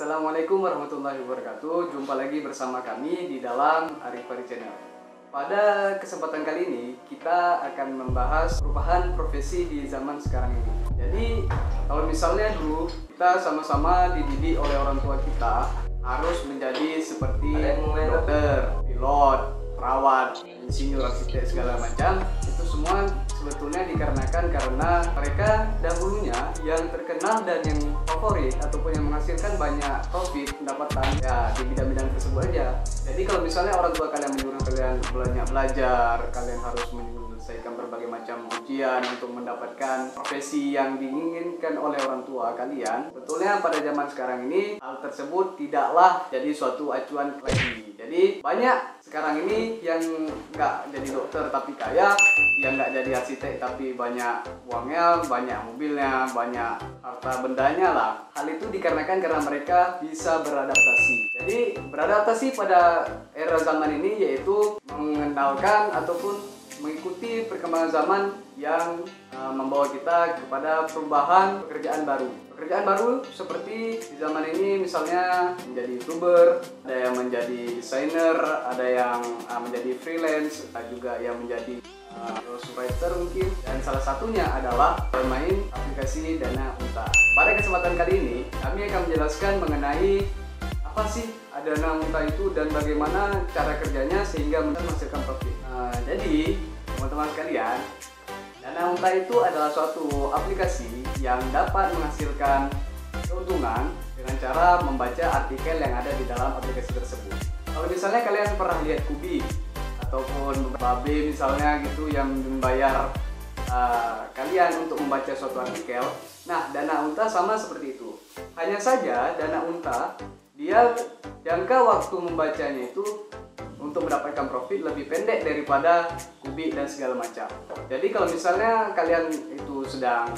Assalamualaikum warahmatullahi wabarakatuh. Jumpa lagi bersama kami di dalam Arif Fari Channel. Pada kesempatan kali ini kita akan membahas perubahan profesi di zaman sekarang ini. Jadi kalau misalnya dulu kita sama-sama dididik oleh orang tua kita harus menjadi seperti dokter, pilot, perawat, insinyur, arsitek segala macam, itu semua sebetulnya dikarenakan karena mereka dahulunya yang terkenal dan yang favorit ataupun yang menghasilkan banyak profit pendapatan ya di bidang-bidang tersebut aja. Jadi kalau misalnya orang tua kalian menyuruh kalian banyak belajar, kalian harus menyelesaikan berbagai macam ujian untuk mendapatkan profesi yang diinginkan oleh orang tua kalian, betulnya pada zaman sekarang ini hal tersebut tidaklah jadi suatu acuan lagi. Jadi banyak sekarang ini yang nggak jadi dokter tapi kaya, yang nggak jadi arsitek tapi banyak uangnya, banyak mobilnya, banyak harta bendanya lah. Hal itu dikarenakan karena mereka bisa beradaptasi. Jadi beradaptasi pada era zaman ini yaitu mengenalkan ataupun mengikuti perkembangan zaman yang membawa kita kepada perubahan pekerjaan baru. Pekerjaan baru seperti di zaman ini misalnya menjadi YouTuber, ada yang menjadi desainer, ada yang menjadi freelance, ada juga yang menjadi ghostwriter mungkin, dan salah satunya adalah bermain aplikasi Dana Unta. Pada kesempatan kali ini kami akan menjelaskan mengenai apa sih Dana Unta itu dan bagaimana cara kerjanya sehingga menghasilkan profit. Jadi teman-teman sekalian, Dana Unta itu adalah suatu aplikasi yang dapat menghasilkan keuntungan dengan cara membaca artikel yang ada di dalam aplikasi tersebut. Kalau misalnya kalian pernah lihat Kubi ataupun Babe misalnya gitu yang membayar kalian untuk membaca suatu artikel, nah Dana Unta sama seperti itu. Hanya saja Dana Unta dia jangka waktu membacanya itu untuk mendapatkan profit lebih pendek daripada Kubi dan segala macam. Jadi kalau misalnya kalian itu sedang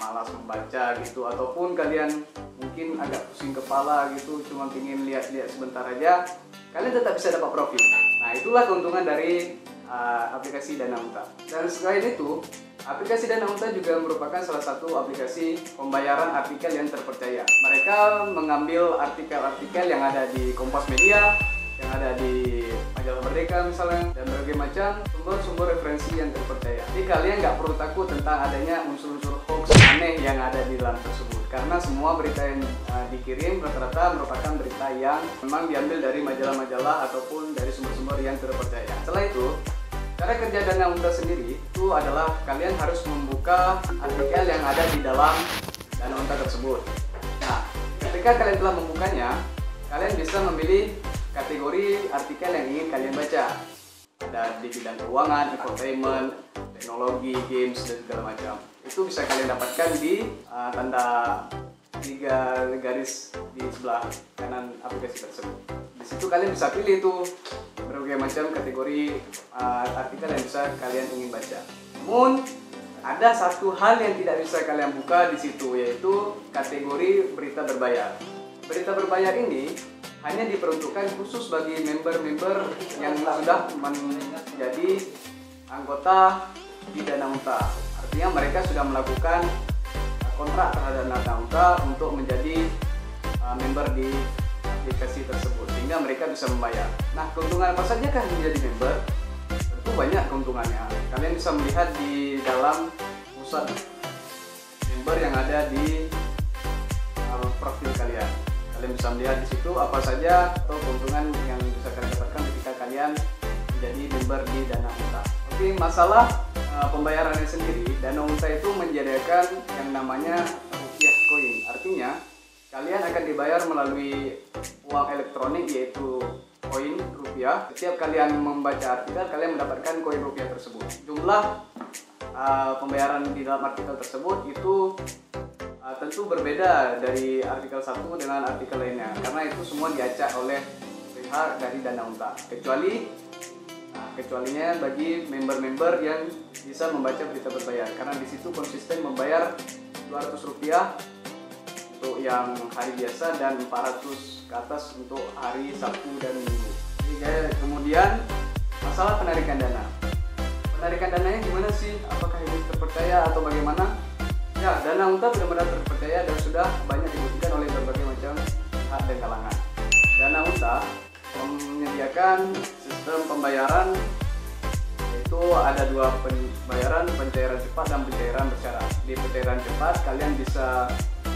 malas membaca gitu, ataupun kalian mungkin agak pusing kepala gitu, cuma ingin lihat-lihat sebentar aja, kalian tetap bisa dapat profit. Nah itulah keuntungan dari aplikasi Dana Unta. Dan selain itu, aplikasi Dana Unta juga merupakan salah satu aplikasi pembayaran artikel yang terpercaya. Mereka mengambil artikel-artikel yang ada di Kompas Media, yang ada di Majalah Merdeka misalnya, dan berbagai macam sumber-sumber referensi yang terpercaya. Jadi kalian nggak perlu takut tentang adanya unsur-unsur hoax aneh yang ada di dalam tersebut, karena semua berita yang dikirim rata-rata merupakan berita yang memang diambil dari majalah-majalah ataupun dari sumber-sumber yang terpercaya. Setelah itu, cara kerja Dana Unta sendiri itu adalah kalian harus membuka artikel yang ada di dalam Dana Unta tersebut. Nah, ketika kalian telah membukanya, kalian bisa memilih kategori artikel yang ingin kalian baca. Ada di bidang keuangan, infotainment, teknologi, games, dan segala macam. Itu bisa kalian dapatkan di tanda 3 garis di sebelah kanan aplikasi tersebut. Di situ kalian bisa pilih tuh berbagai macam kategori artikel yang bisa kalian ingin baca. Namun ada satu hal yang tidak bisa kalian buka di situ, yaitu kategori berita berbayar. Berita berbayar ini hanya diperuntukkan khusus bagi member-member yang sudah menjadi anggota di Dana Unta. Artinya mereka sudah melakukan kontrak terhadap Dana Unta untuk menjadi member di aplikasi tersebut, sehingga mereka bisa membayar. Nah, keuntungan apa saja kan menjadi member? Tentu banyak keuntungannya. Kalian bisa melihat di dalam pusat member yang ada di profil kalian. Kalian bisa melihat di situ apa saja atau keuntungan yang bisa kalian dapatkan ketika kalian menjadi member di Dana Unta. Oke, masalah pembayarannya sendiri, Dana Unta itu menyediakan yang namanya rupiah koin. Artinya kalian akan dibayar melalui uang elektronik yaitu koin rupiah. Setiap kalian membaca artikel, kalian mendapatkan koin rupiah tersebut. Jumlah pembayaran di dalam artikel tersebut itu tentu berbeda dari artikel satu dengan artikel lainnya, karena itu semua diacak oleh pihak dari Dana Unta, kecualinya bagi member-member yang bisa membaca berita berbayar, karena di situ konsisten membayar Rp200 untuk yang hari biasa dan 400 ke atas untuk hari Sabtu dan Minggu. Kemudian masalah penarikan dana. Penarikan dananya gimana sih? Apakah ini terpercaya atau bagaimana? Ya, Dana Unta benar-benar terpercaya dan sudah banyak dibuktikan oleh berbagai macam dan kalangan. Dana Unta menyediakan sistem pembayaran, yaitu ada dua pembayaran, pencairan cepat dan pencairan bersyarat. Di pencairan cepat kalian bisa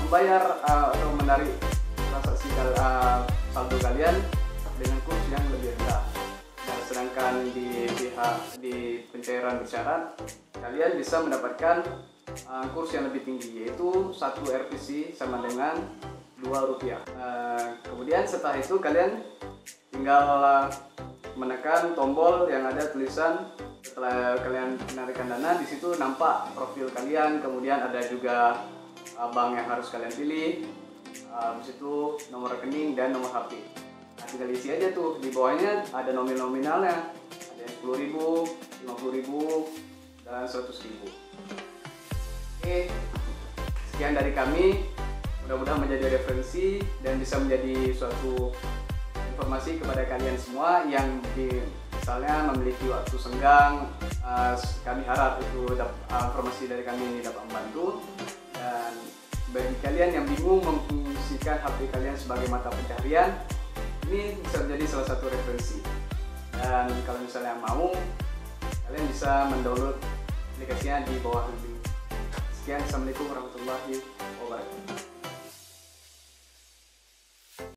membayar atau menarik transaksi saldo kalian dengan kurs yang lebih rendah. Nah, sedangkan di pencairan bersyarat kalian bisa mendapatkan kurs yang lebih tinggi, yaitu 1 RPC sama dengan Rp2. Kemudian setelah itu kalian tinggal menekan tombol yang ada tulisan. Setelah kalian menarikkan dana, di situ nampak profil kalian, kemudian ada juga bank yang harus kalian pilih, di situ nomor rekening dan nomor HP. Nah, tinggal isi aja tuh, di bawahnya ada nominalnya, ada yang 10.000, 50.000, dan 100.000. Oke, sekian dari kami. Mudah-mudahan menjadi referensi dan bisa menjadi suatu informasi kepada kalian semua yang misalnya memiliki waktu senggang. Kami harap itu informasi dari kami ini dapat membantu. Dan bagi kalian yang bingung memfungsikan HP kalian sebagai mata pencaharian, ini bisa menjadi salah satu referensi. Dan kalau misalnya mau, kalian bisa mendownload aplikasinya di bawah link. Sekian, assalamualaikum warahmatullahi wabarakatuh.